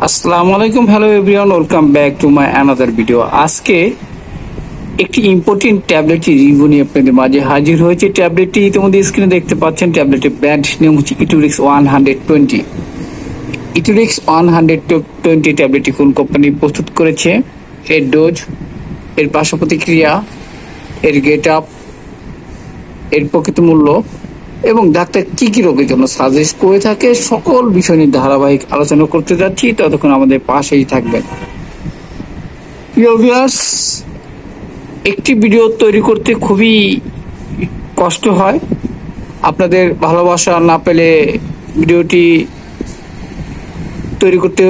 আসসালামু আলাইকুম, hello everyone, welcome back to my another video. আজকে একটি ইম্পর্টেন্ট ট্যাবলেটের রিভিউ নিয়ে আপনাদের মাঝে হাজির হয়েছে। ট্যাবলেটটি ইতিমধ্যে স্ক্রিনে দেখতে পাচ্ছেন। ট্যাবলেটের ব্র্যান্ড নেম হচ্ছে ইটুরিক্স 120। ইটুরিক্স 120 ট্যাবলেটটি কোন কোম্পানি প্রস্তুত করেছে, এর ডোজ, এর পার্শ্ব প্রতিক্রিয়া, এর গেট আপ, এর প্রকৃত মূল্য এবং ডাক্তার কি কি রোগের জন্য সাজেস্ট করে থাকে, সকল বিষয় নিয়ে ধারাবাহিক আলোচনা করতে যাচ্ছি। ততক্ষণ আমাদের পাশেই থাকবেন। প্রিয় ভিউয়ার্স, একটি ভিডিও তৈরি করতে খুবই কষ্ট হয়। আপনাদের ভালোবাসা না পেলে ভিডিওটি তৈরি করতে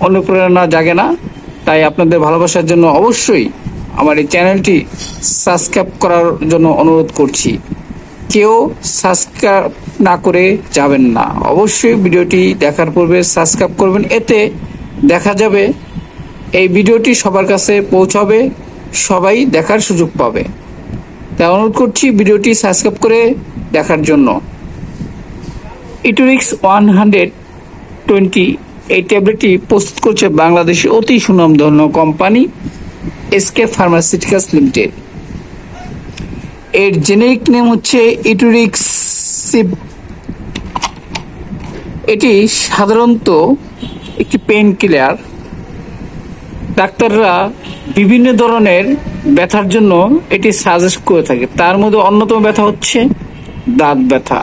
অনুপ্রেরণা জাগে না। তাই আপনাদের ভালোবাসার জন্য অবশ্যই আমার এই চ্যানেলটি সাবস্ক্রাইব করার জন্য অনুরোধ করছি। কেউ সাবস্ক্রাইব না করে যাবেন না, অবশ্যই ভিডিওটি দেখার পূর্বে সাবস্ক্রাইব করবেন। এতে দেখা যাবে এই ভিডিওটি সবার কাছে পৌঁছাবে, সবাই দেখার সুযোগ পাবে। তাই অনুরোধ করছি ভিডিওটি সাবস্ক্রাইব করে দেখার জন্য। ইটুরিক্স 120 এই ট্যাবলেটটি প্রস্তুত করছে বাংলাদেশের অতি সুনামধন্য কোম্পানি এসকে ফার্মাসিউটিক্যালস লিমিটেড। এর জেনেরিক নেম হচ্ছে ইটুরিক্স। এটি সাধারণত একটি পেইন কিলার। ডাক্তাররা বিভিন্ন ধরনের ব্যথার জন্য এটি সাজেস্ট করে থাকে। তার মধ্যে অন্যতম ব্যথা হচ্ছে দাঁত ব্যথা,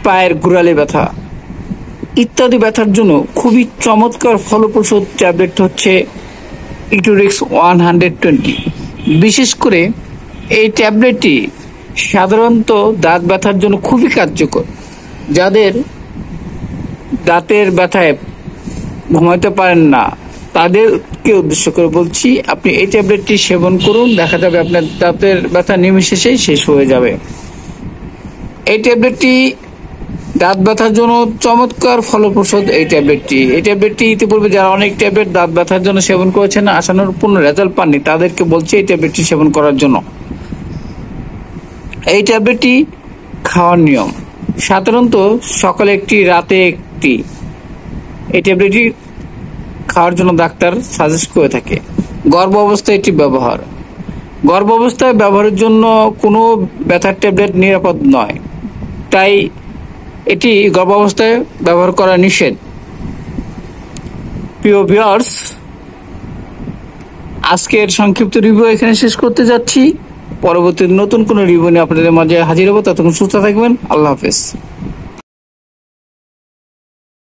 পায়ের গোড়ালি ব্যথা ইত্যাদি ব্যথার জন্য খুবই চমৎকার ফলপ্রসূ ট্যাবলেট হচ্ছে ইটুরিক্স 120। বিশেষ করে এই ট্যাবলেটটি সাধারণত দাঁত ব্যথার জন্য খুবই কার্যকর। যাদের দাঁতের ব্যথায় ঘুমাতে পারেন না, তাদেরকে উদ্দেশ্য করে বলছি, আপনি এই ট্যাবলেটটি সেবন করুন, দেখা যাবে আপনার দাঁতের ব্যথা নিমেষেই শেষ হয়ে যাবে। এই ট্যাবলেটটি দাঁত ব্যথার জন্য চমৎকার ফলপ্রসূ। এই ট্যাবলেটটি ইতিপূর্বে যারা অনেক ট্যাবলেট দাঁত ব্যথার জন্য সেবন করেছেন, আশানুরূপ রেজাল্ট পাননি, তাদেরকে বলছি এই ট্যাবলেটটি সেবন করার জন্য। এই ট্যাবলেটটি খাওয়ার নিয়ম সাধারণত সকালে একটি, রাতে একটি। এই ট্যাবলেটটি খাওয়ার জন্য ডাক্তার সাজেস্ট করে থাকে। গর্ভ অবস্থায় এটি ব্যবহার। গর্ভ অবস্থায় ব্যবহারের জন্য কোনো ব্যথার ট্যাবলেট নিরাপদ নয়, তাই এটি গর্ভাবস্থায় ব্যবহার করা নিষেধ। প্রিয় ভিউয়ার্স, আজকের সংক্ষিপ্ত রিভিউ এখানে শেষ করতে যাচ্ছি। পরবর্তী নতুন কোনো রিভিউ নিয়ে আপনাদের মাঝে হাজির হবো। ততক্ষণ সুস্থ থাকবেন। আল্লাহ হাফেজ।